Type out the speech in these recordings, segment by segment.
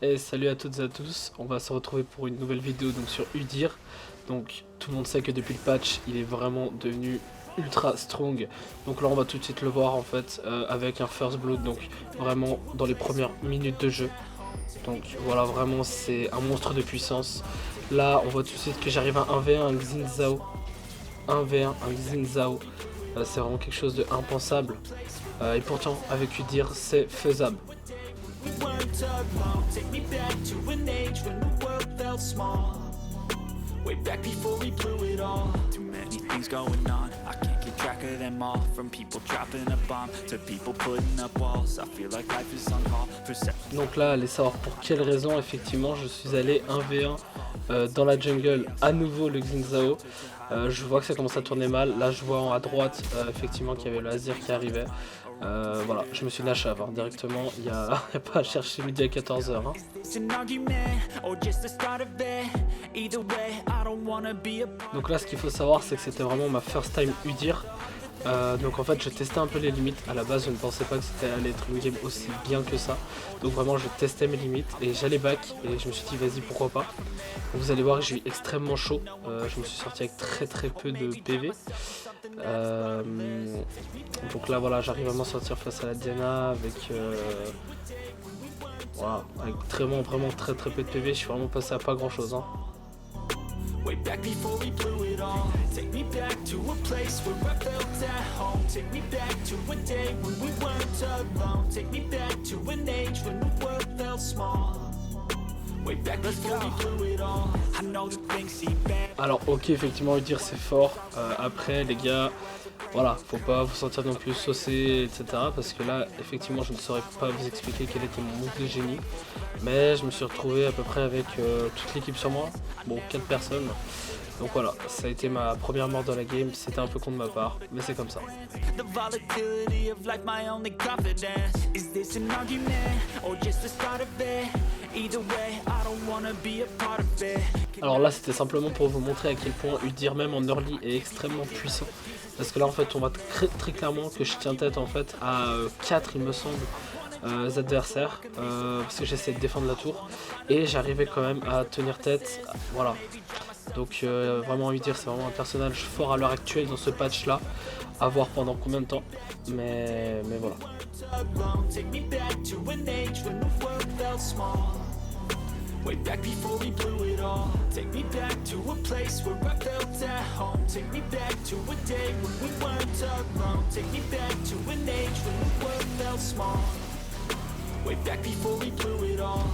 Et salut à toutes et à tous, on va se retrouver pour une nouvelle vidéo donc sur Udyr. Donc tout le monde sait que depuis le patch il est vraiment devenu ultra strong. Donc là on va tout de suite le voir en fait avec un first blood, donc vraiment dans les premières minutes de jeu. Donc voilà, vraiment c'est un monstre de puissance. Là on voit tout de suite que j'arrive à 1v1 un Xin Zhao. 1v1 un Xin Zhao, c'est vraiment quelque chose de impensable. Et pourtant avec Udyr c'est faisable. We weren't alone. Take me back to an age when the world felt small. Way back before we blew it all. Too many things going on, I can't keep track of them all. From people dropping a bomb to people putting up walls. I feel like life is on call. Donc là, allez savoir pour quelle raison, effectivement, je suis allé 1v1 dans la jungle, à nouveau le Xin Zhao. Je vois que ça commence à tourner mal. Là, je vois à droite, effectivement, qu'il y avait le Azir qui arrivait. Voilà, je me suis lâché avant directement. Il n'y a pas à chercher midi à 14h. Hein. Donc là, ce qu'il faut savoir, c'est que c'était vraiment ma first time Udyr. Donc en fait je testais un peu les limites. À la base je ne pensais pas que c'était allait être une game aussi bien que ça. Donc vraiment je testais mes limites et j'allais back et je me suis dit vas-y pourquoi pas. Donc, vous allez voir que j'ai eu extrêmement chaud. Je me suis sorti avec très peu de PV. Donc là voilà, j'arrive à m'en sortir face à la Diana avec voilà, avec vraiment très peu de PV. Je suis vraiment passé à pas grand chose hein. Way back before we blew it all. Take me back to a place where I felt at home. Take me back to a day when we weren't alone. Take me back to an age when the world felt small. Way back before we blew it all. I know that things seem bad. Alors ok, effectivement Udyr c'est fort. Après les gars, voilà, faut pas vous sentir non plus saucé, etc. Parce que là, effectivement, je ne saurais pas vous expliquer quel était mon move de génie. Mais je me suis retrouvé à peu près avec toute l'équipe sur moi. Bon, 4 personnes. Donc voilà, ça a été ma première mort dans la game. C'était un peu con de ma part, mais c'est comme ça. The volatility of life, my only confidence. Is this an argument or just the start of it? Either way, I don't wanna be a part of it. Alors là, c'était simplement pour vous montrer à quel point Udyr même en early est extrêmement puissant. Parce que là, en fait, on voit très clairement que je tiens tête en fait à 4, il me semble, adversaires. Parce que j'essaie de défendre la tour. Et j'arrivais quand même à tenir tête. Voilà. Donc vraiment Udyr, c'est vraiment un personnage fort à l'heure actuelle dans ce patch là. À voir pendant combien de temps. Mais voilà. Take me back to an age when the world felt small. Way back before we blew it all. Take me back to a place where I felt at home. Take me back to a day when we weren't alone. Take me back to an age when the world felt small. Way back before we blew it all.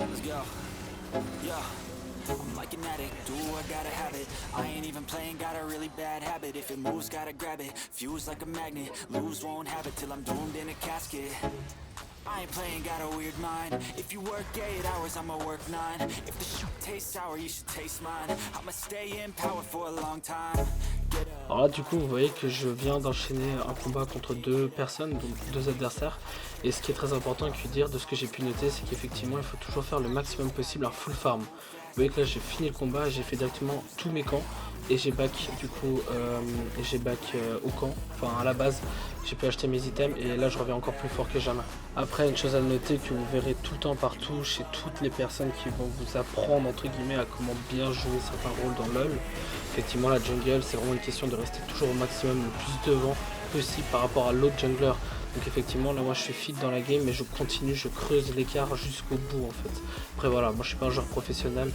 Let's go. Yeah. I'm like an addict, do I gotta have it. I ain't even playing, got a really bad habit. If it moves, gotta grab it. Fuse like a magnet, lose, won't have it till I'm doomed in a casket. I ain't playing, got a weird mind. If you work 8 hours, I'ma work 9. If the shoot tastes sour, you should taste mine. I'ma stay in power for a long time. Alors là du coup vous voyez que je viens d'enchaîner un combat contre 2 personnes, donc 2 adversaires. Et ce qui est très important à dire de ce que j'ai pu noter, c'est qu'effectivement il faut toujours faire le maximum possible un full farm. Vous voyez que là j'ai fini le combat, j'ai fait directement tous mes camps. Et j'ai back du coup au camp, enfin à la base j'ai pu acheter mes items et là je reviens encore plus fort que jamais. Après une chose à noter que vous verrez tout le temps partout chez toutes les personnes qui vont vous apprendre entre guillemets à comment bien jouer certains rôles dans LoL. Effectivement la jungle c'est vraiment une question de rester toujours au maximum le plus devant possible par rapport à l'autre jungler. Donc effectivement là moi je suis fit dans la game mais je continue, je creuse l'écart jusqu'au bout en fait. Après voilà, moi je suis pas un joueur professionnel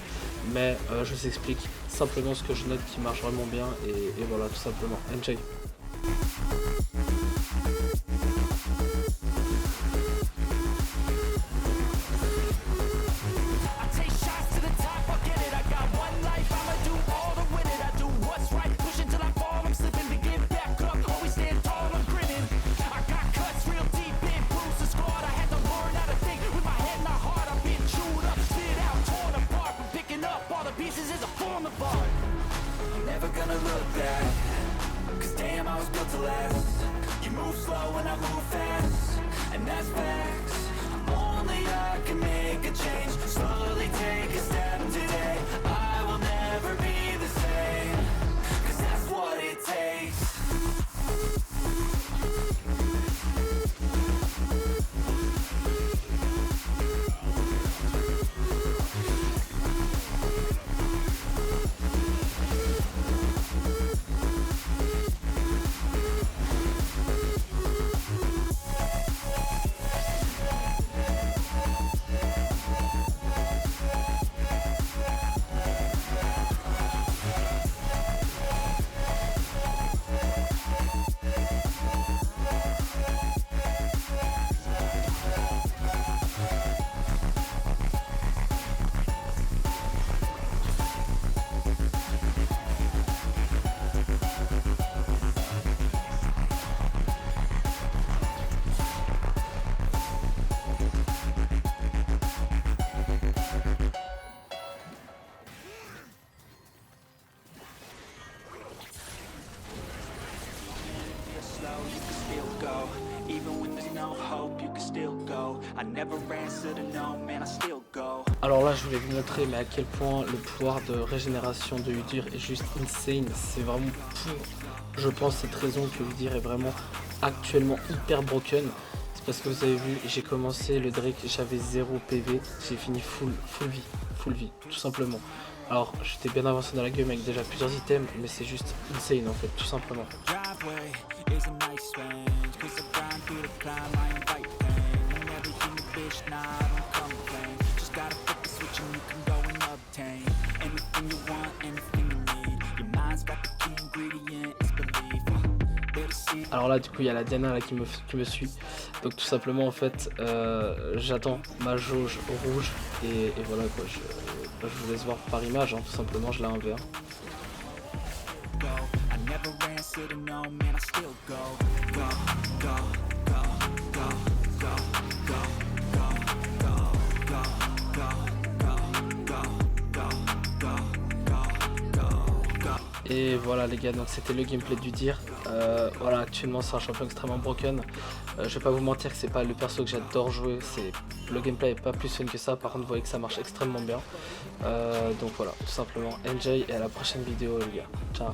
mais je vous explique simplement ce que je note qui marche vraiment bien et voilà tout simplement. Enjoy. Never gonna look back, 'cause damn I was built to last. You move slow and I move fast, and that's facts. Only I can make a change. Slowly take a step today. I will never be the same, 'cause that's what it takes. You can still go, even when there's no hope, you can still go. I never answer to no, man, I still go. Alors là, je voulais vous montrer mais à quel point le pouvoir de régénération de Udyr est juste insane. C'est vraiment pour, je pense, cette raison que Udyr est vraiment actuellement hyper broken. C'est parce que vous avez vu, j'ai commencé le Drake, j'avais 0 PV, j'ai fini full vie, tout simplement. Alors, j'étais bien avancé dans la game avec déjà plusieurs items, mais c'est juste insane en fait, tout simplement. Alors là du coup il y a la Diana là qui me suit, donc tout simplement en fait j'attends ma jauge rouge et voilà quoi, je vous laisse voir par image, hein, tout simplement je l'ai 1v1. Et voilà les gars, donc c'était le gameplay d'Udyr. Voilà, actuellement c'est un champion extrêmement broken. Je vais pas vous mentir que c'est pas le perso que j'adore jouer, le gameplay est pas plus fun que ça, par contre vous voyez que ça marche extrêmement bien. Donc voilà, tout simplement enjoy et à la prochaine vidéo les gars. Ciao.